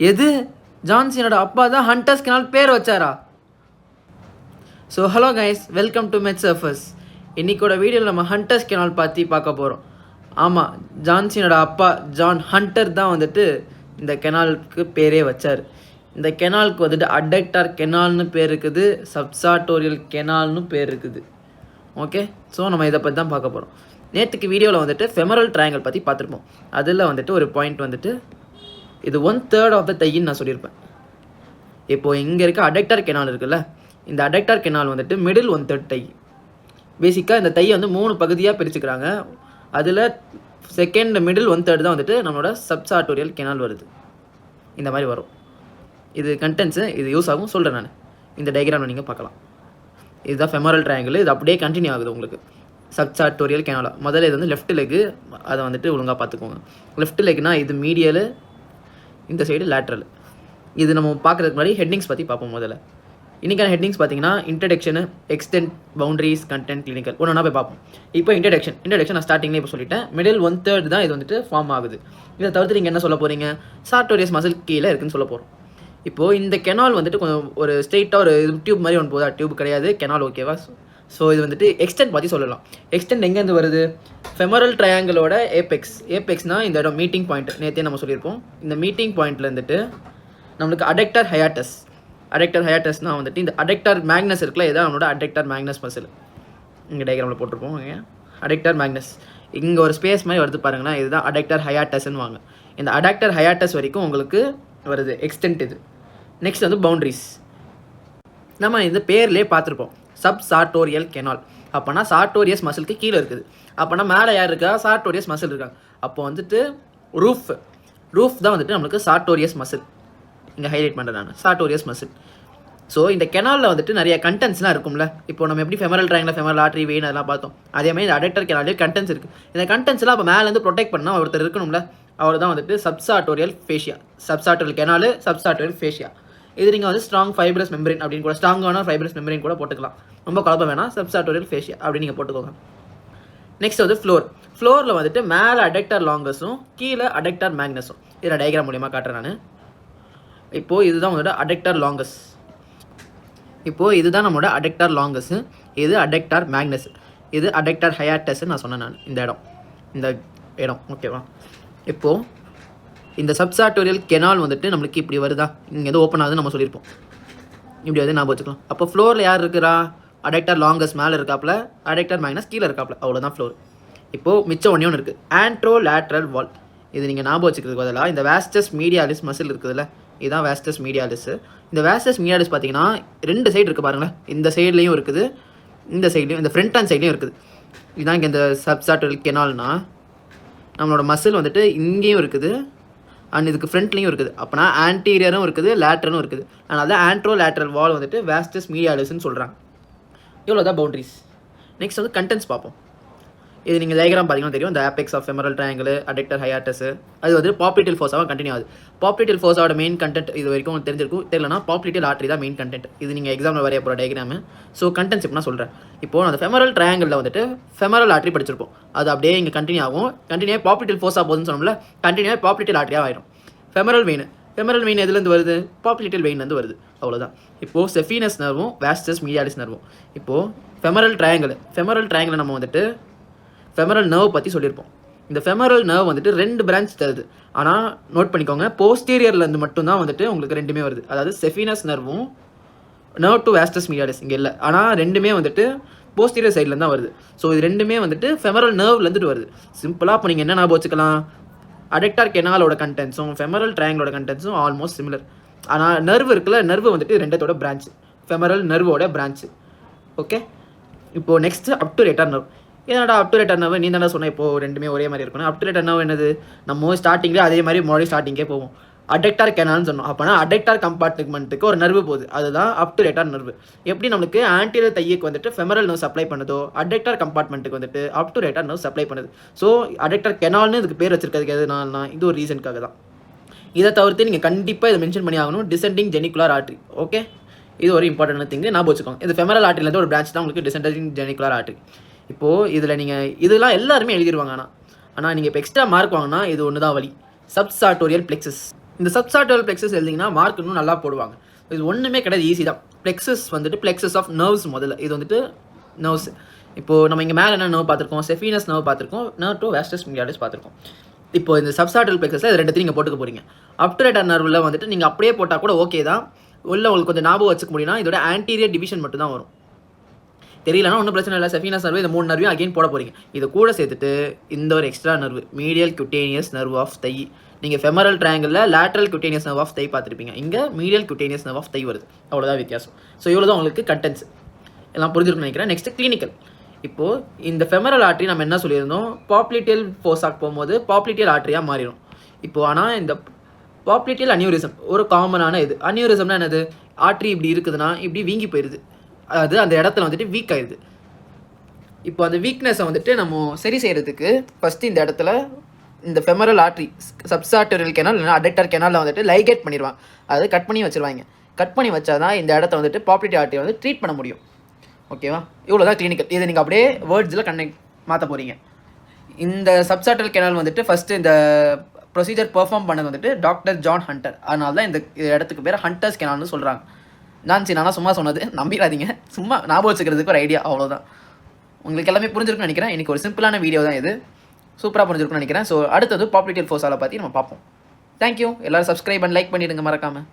எது ஜான்சனோட அப்பா தான் ஹண்டர்ஸ் கெனால் பேர் வச்சாரா? So hello guys, welcome to med surface. இன்றைக்கோட வீடியோவில் நம்ம ஹண்டர்ஸ் கெனால் பற்றி பார்க்க போகிறோம். ஆமாம், ஜான்சனோட அப்பா ஜான் ஹண்டர் தான் வந்துட்டு இந்த கெனாலுக்கு பேரே வச்சார். இந்த கெனாலுக்கு வந்துட்டு அடக்டார் கெனால்னு பேர் இருக்குது, சப்சாட்டோரியல் கெனால்னு பேர் இருக்குது. ஓகே, ஸோ நம்ம இதை பற்றி தான் பார்க்க போகிறோம். நேற்றுக்கு வீடியோவில் வந்துட்டு ஃபெமரல் ட்ரையாங்கிள் பற்றி பார்த்துருப்போம். அதில் வந்துட்டு ஒரு பாயிண்ட் வந்துட்டு இது 1/3 ஆஃப் த தையின்னு நான் சொல்லியிருப்பேன். இப்போது இங்கே இருக்க அடக்டார் கெனால் இருக்குல்ல, இந்த அடக்டார் கெனால் வந்துட்டு மிடில் 1/3 தை. பேசிக்காக இந்த தையை வந்து 3 பகுதியாக பிரிச்சுக்கிறாங்க. அதில் செகண்ட் மிடில் 1/3 தான் வந்துட்டு நம்மளோட சப்சாட்டோரியல் கெனால் வருது. இந்த மாதிரி வரும். இது கண்டென்ட்ஸு, இது யூஸ் ஆகும் சொல்கிறேன் நான். இந்த டயக்ராமில் நீங்கள் பார்க்கலாம். இதுதான் ஃபெமரல் ட்ரையாங்கிள். இது அப்படியே கண்டினியூ ஆகுது உங்களுக்கு சப்சாட்டோரியல் கெனாலாக. முதல்ல இது வந்து லெஃப்ட் லெக்கு, அதை வந்துட்டு ஒழுங்காக பார்த்துக்கோங்க. லெஃப்ட் லெக்னா இது மீடியல், இந்த சைடு லேட்ரல். இது நம்ம பார்க்குறதுக்கு முன்னாடி ஹெட்டிங்ஸ் பற்றி பார்ப்போம். முதல்ல இன்றைக்கான ஹெட்டிங்ஸ் பார்த்தீங்கன்னா introduction, extent, boundaries, content, clinical ஒன்றா போய் பார்ப்போம். இப்போ இன்ட்ரடக்ஷன் நான் ஸ்டார்டிங்லேயே இப்போ சொல்லிட்டேன். மிடில் 1/3 தான் இது வந்துட்டு ஃபார்ம் ஆகுது. இதை தவிர்த்து நீங்கள் என்ன சொல்ல போகிறீங்க? சார்ட்டோரியஸ் மசில் கீழே இருக்குதுன்னு சொல்ல போகிறோம். இப்போது இந்த கெனால் வந்துட்டு கொஞ்சம் ஒரு ஸ்ட்ரெயிட்டாக ஒரு டியூப் மாதிரி ஒன்று போதா? டியூப் கிடையாது, கெனால். ஓகேவா? ஸோ இது வந்துட்டு எக்ஸ்டென்ட் பற்றி சொல்லலாம். எக்ஸ்டென்ட் எங்கேருந்து வருது? ஃபெமரல் ட்ரையாங்கிளோட ஏபெக்ஸ்னால் இந்த இடம் மீட்டிங் பாயிண்ட். நேற்றே நம்ம சொல்லியிருப்போம். இந்த மீட்டிங் பாயிண்ட்டில் இருந்துட்டு நம்மளுக்கு அடக்டார் ஹயாட்டஸ்னால் வந்துட்டு இந்த அடக்டார் மேக்னஸ் இருக்குல்ல, இதான் நம்மளோட அடக்டார் மேக்னஸ் மசில். இங்கே டயக்ராமில் போட்டிருப்போம். அடக்டார் மேக்னஸ் இங்கே ஒரு ஸ்பேஸ் மாதிரி வருது பாருங்கன்னா, இதுதான் அடக்டார் ஹயாட்டஸ்ன்னு வாங்க. இந்த அடக்டார் ஹயாட்டஸ் வரைக்கும் உங்களுக்கு வருது எக்ஸ்டென்ட். இது நெக்ஸ்ட் வந்து பவுண்ட்ரிஸ். நம்ம இந்த பேர்லேயே பார்த்துருப்போம், சப் சார்ட்டோரியல் கெனால். அப்போனா சார்ட்டோரியஸ் மசிலுக்கு கீழே இருக்குது. அப்போனா மேலே யார் இருக்கா? சார்ட்டோரியஸ் மசில் இருக்காங்க. அப்போ வந்துட்டு ரூஃப் தான் வந்துட்டு நம்மளுக்கு சார்ட்டோரியஸ் மசில். இங்கே ஹைலைட் பண்ணுறேன் நான், சார்ட்டோரியஸ் மசில். ஸோ இந்த கெனாலில் வந்துட்டு நிறைய கண்டென்ட்ஸ்லாம் இருக்கும்ல. இப்போ நம்ம எப்படி femoral triangle femoral artery, vein அதெல்லாம் பார்த்தோம். அதேமாதிரி இந்த அடக்டார் கெனாலே கண்டென்ட்ஸ் இருக்குது. இந்த கண்டென்ட்ஸ்லாம் அப்போ மேலேருந்து ப்ரொடெக்ட் பண்ணால் ஒருத்தர் இருக்கணும்ல, அவர் தான் வந்துட்டு சப்சாட்டோரியல் ஃபேஷியா. சப்சாட்டோரியல் கெனாலு, சப்சாட்டோரியல் ஃபேஷியா. இது நீங்கள் வந்து ஸ்ட்ராங் ஃபைப்ரஸ் மெம்பரின் அப்படின்னு கூட, ஸ்ட்ராங்கான ஃபைப்ரஸ் மெம்பரின் கூட போட்டுக்கலாம். ரொம்ப குழப்பம் வேணாம், சப்சாட்டோரியல் ஃபேஷியா அப்படி நீங்கள் போட்டுக்கோங்க. நெக்ஸ்ட் வந்து ஃப்ளோரில் வந்துட்டு மேலே அடக்டார் லாங்கஸும் கீழே அடக்டார் மேக்னஸும். இதில் டயக்ராம் மூலியமாக காட்டுறேன் நான். இப்போது இதுதான் உங்களோட அடக்டார் லாங்கஸ். இப்போது இதுதான் நம்மளோட அடக்டார் லாங்கஸு, இது அடக்டார் மேக்னஸ், இது அடக்டார் ஹயாட்டஸ்ன்னு நான் சொன்னேன் நான். இந்த இடம் ஓகேவா? இப்போது இந்த சப்சாட்டோரியல் கெனால் வந்துட்டு நம்மளுக்கு இப்படி வருதா? இங்கே எது ஓப்பன் ஆகுதுன்னு நம்ம சொல்லியிருப்போம். இப்படி வந்து ஞாபகம் வச்சுக்கலாம். அப்போ ஃப்ளோரில் யார் இருக்கிறா? அடக்டார் லாங்கஸ் மேலே இருக்காப்புல, அடக்டார் மேக்னஸ் கீழே இருக்காப்புல. அவ்வளோதான் ஃப்ளோர். இப்போது மிச்சம் ஒன்று இருக்குது, ஆண்ட்ரோ லேட்ரல் வால். இது நீங்கள் ஞாபகம் வச்சுக்கிறதுக்கு பதிலாக இந்த வாஸ்டஸ் மீடியாலிஸ் மசில் இருக்குதுல்ல, இதுதான் வாஸ்டஸ் மீடியாலிஸ். இந்த வாஸ்டஸ் மீடியாலிஸ் பார்த்தீங்கன்னா 2 சைடு இருக்குது பாருங்களேன். இந்த சைட்லேயும் இருக்குது, இந்த சைட்லேயும், இந்த ஃப்ரண்ட் ஹேண்ட் சைட்லேயும் இருக்குது. இதுதான் இங்கே இந்த சப்சாட்டோரியல் கெனால்னா நம்மளோட மசில் வந்துட்டு இங்கேயும் இருக்குது அண்ட் இதுக்கு ஃப்ரண்ட்லேயும் இருக்குது. அப்போனா ஆன்டீரியரும் இருக்குது, லேட்ரலும் இருக்குது. அதனால தான் ஆண்ட்ரோ லேட்ரல் வால் வந்துட்டு வாஸ்டஸ் மீடியாலிஸ்ன்னு சொல்கிறாங்க. இவ்வளோ தான் பவுண்ட்ரிஸ். நெக்ஸ்ட் வந்து கண்டென்ட்ஸ் பார்ப்போம். இது நீங்கள் டயக்ராம் பார்த்தீங்கன்னா தெரியும். இந்த apex of femoral triangle, adductor hiatus, அது வந்து பாப்ளிட்டல் ஃபோர்ஸாக கண்டினியூ ஆகுது. பாப்ளிட்டல் ஃபோர்ஸோட மெயின் கண்டென்ட் இது வரைக்கும் உங்களுக்கு தெரிஞ்சிருக்கும். தெரியலனா பாப்ளிட்டல் ஆர்டரி தான் மெயின் கண்டென்ட். இது நீங்கள் எக்ஸாமில் வரைய போகிற டயக்ராமு. ஸோ கண்டென்ட்ஸ் இப்போ நான் சொல்கிறேன். இப்போது அந்த ஃபெமரல் ட்ரையாங்கிளில் வந்துட்டு ஃபெமரல் ஆர்டரி படிச்சிருப்போம். அது அப்படியே இங்கே கண்டினியூ ஆகும். கண்டினியூ பாப்ளிட்டல் ஃபோர்ஸாக போகுதுன்னு சொன்னோம்ல, கண்டினியூ பாப்ளிட்டல் ஆர்டரியாக ஆயிடும். ஃபெமரல் வெயின் எதுலேருந்து வருது? பாப்ளிட்டல் வெயின்லேருந்து வருது. அவ்வளோதான். இப்போது செஃபீனஸ் நர்வும் வாஸ்டஸ் மீடியாலிஸ் நர்வும். இப்போது ஃபெமரல் ட்ரையாங்கிள் நம்ம வந்துட்டு ஃபெமரல் நர்வ் பற்றி சொல்லியிருப்போம். இந்த ஃபெமரல் நர்வ் வந்துட்டு 2 பிரான்ச் தருது. ஆனால் நோட் பண்ணிக்கோங்க, போஸ்டீரியர்லேருந்து மட்டும்தான் வந்துட்டு உங்களுக்கு 2மே வருது. அதாவது செஃபீனஸ் நர்வும் நர்வ் டு வாஸ்டஸ் மீடியாலிஸ் இங்கே இல்லை. ஆனால் 2மே வந்துட்டு போஸ்டீரியர் சைட்லேருந்து தான் வருது. ஸோ இது 2மே வந்துட்டு ஃபெமரல் நர்வ்லேருந்துட்டு வருது. சிம்பிளாக இப்போ நீங்கள் என்ன ஞாபகம் வச்சுக்கலாம்? அடக்டார் கெனாலோட கண்டென்ட்ஸும் ஃபெமரல் ட்ரையாங்கிளோட கண்டென்ட்ஸும் ஆல்மோஸ்ட் சிமிலர். ஆனால் நர்வ் இருக்குல்ல, நர்வ் வந்துட்டு 2தோட பிரான்ச், ஃபெமரல் நர்வோட பிரான்ச்சு. ஓகே, இப்போது next obturator nerve. ஏன்னாடா obturator nerve நீ தானே சொன்ன இப்போது 2மே ஒரே மாதிரி இருக்கணும். அப்டுரேட்டர் நர்வ் என்னது? நம்ம ஸ்டார்டிங்லேயே அதே மாதிரி மறுபடியும் ஸ்டார்டிங்கே போவோம். அடக்டார் கெனால்னு சொன்னோம். அப்போனா அடக்டார் கம்பார்ட்மெண்ட்டுக்கு ஒரு நர்வு போகுது, அதுதான் அப்டுரேட்டர் நர்வ். எப்படி நம்மளுக்கு ஆன்டீரியர் தையக்கு வந்துட்டு ஃபெமரல் நர்வ் சப்ளை பண்ணுதோ, அடக்டார் கம்பார்ட்மெண்ட்டுக்கு வந்துட்டு அப்டுரேட்டர் நர்வ் சப்ளை பண்ணுது. ஸோ அடக்டார் கெனால்னு இதுக்கு பேர் வச்சிருக்கிறதுக்கு எதுனால்னா இது ஒரு ரீசனுக்காக தான். இதை தவிர்த்து நீங்கள் கண்டிப்பாக இதை மென்ஷன் பண்ணி ஆகணும், டிசெண்டிங் ஜெனிகுலர் ஆர்டரி. ஓகே, இது ஒரு இம்பார்ட்டன்ட் திங் ஞாபகம் வச்சுக்கோங்க. இது ஃபெமரல் ஆர்டரிலேருந்து ஒரு பிரான்ச் தான் உங்களுக்கு டிசெண்டிங் ஜெனிகுலர் ஆர்டரி. இப்போது இதில் நீங்கள் இதெல்லாம் எல்லாருமே எழுதிடுவாங்க. ஆனால் நீங்கள் இப்போ எக்ஸ்ட்ரா மார்க் வாங்கினா இது ஒன்று தான் வழி, சப்சாட்டோரியல் பிளெக்ஸஸ். இந்த சப்சார்டல் பிளெக்ஸஸ் எழுதிங்கன்னா மார்க் இன்னும் நல்லா போடுவாங்க. இது ஒன்றுமே கிடையாது, ஈஸி தான். பிளெக்ஸஸ் வந்துட்டு பிளெக்ஸஸ் ஆஃப் நர்வ்ஸ் முதல்ல. இது வந்துட்டு நர்வ்ஸ். இப்போது நம்ம இங்கே மேலே என்ன நர்வ் பார்த்துருக்கோம், செஃபினஸ் நர்வ் பார்த்துருக்கோம், நர்வ் டூ வேஸ்டஸ் மீடியாலிஸ் பார்த்துருக்கோம். இப்போ இந்த சப்சார்டல் பிளெக்ஸஸில் இது ரெண்டுத்தையும் நீங்கள் போட்டுக்க போகிறீங்க. அப்டரேட்டர் நர்வில் வந்துட்டு நீங்கள் அப்படியே போட்டால் கூட ஓகே தான். உள்ள உங்களுக்கு கொஞ்சம் ஞாபகம் வச்சுக்க முடியும்னா இதோட ஆன்டீரியர் டிவிஷன் மட்டும் தான் வரும். தெரியலனா ஒன்றும் பிரச்சனை இல்லை. செஃபினஸ் நர்வு இந்த 3 நர்வையும் அகைன் போட போகிறீங்க. இதை கூட சேர்த்துட்டு இந்த ஒரு extra nerve medial cutaneous nerve of thigh. நீங்கள் ஃபெமரல் ட்ரையாங்கிளில் lateral cutaneous nerve of thigh பார்த்துருப்பீங்க. இங்கே medial cutaneous nerve of thigh வருது. அவ்வளோதான் வித்தியாசம். ஸோ இவ்வளோ தான் உங்களுக்கு கண்டென்ட்ஸ் எல்லாம் புரிஞ்சிருக்குன்னு நினைக்கிறேன். Next clinical. இப்போது இந்த ஃபெமரல் ஆர்ட்ரி நம்ம என்ன சொல்லியிருந்தோம், பாப்ளிட்டியல் ஃபோசாக் போகும்போது பாப்ளிட்டியல் ஆர்ட்ரியாக மாறிடும். இப்போது ஆனால் இந்த பாப்ளிட்டியல் அனியூரிசம் ஒரு காமனான இது. அனியூரிசம்னா என்னது, ஆர்ட்ரி இப்படி இருக்குதுன்னா இப்படி வீங்கி போயிடுது, அது அந்த இடத்துல வந்துட்டு வீக் ஆயிடுது. இப்போ அந்த வீக்னஸை வந்துட்டு நம்ம சரி செய்கிறதுக்கு ஃபஸ்ட்டு இந்த இடத்துல இந்த ஃபெமரல் ஆர்ட்ரி சப்சார்டரியல் கெனால் இல்லைனா அடக்டர் கெனாலில் வந்துட்டு லைகேட் பண்ணிடுவாங்க. அது கட் பண்ணி வச்சுருவாங்க. கட் பண்ணி வச்சா தான் இந்த இடத்த வந்துட்டு பாப்ளிட்டி ஆர்ட்ரி வந்து ட்ரீட் பண்ண முடியும். ஓகேவா? இவ்வளோ தான் கிளினிக்கல். இதை நீங்கள் அப்படியே வேர்ட்ஸில் மாற்ற போகிறீங்க. இந்த சப்சார்டரியல் கெனால் வந்துட்டு ஃபஸ்ட்டு இந்த ப்ரொசீஜர் பெர்ஃபார்ம் பண்ணது வந்துட்டு டாக்டர் ஜான் ஹண்டர். அதனால தான் இந்த இடத்துக்கு பேர் ஹண்டர்ஸ் கெனால்னு சொல்கிறாங்க. நான் சும்மா சொன்னது, நம்பிடாதீங்க. சும்மா ஞாபகம் வச்சுக்கிறதுக்கு ஒரு ஐடியா, அவ்வளோதான். உங்களுக்கு எல்லாமே புரிஞ்சிருக்குன்னு நினைக்கிறேன். இன்றைக்கி ஒரு சிம்பிளான வீடியோ தான் இது. சூப்பராக புரிஞ்சிருக்குன்னு நினைக்கிறேன். ஸோ அடுத்தது பாப்ளிட்டியல் ஃபோசாலை பற்றி நம்ம பார்ப்போம். தேங்க்யூ. எல்லோரும் சப்ஸ்கிரைப் அண்ட் லைக் பண்ணிவிடுங்க மறக்காமல்.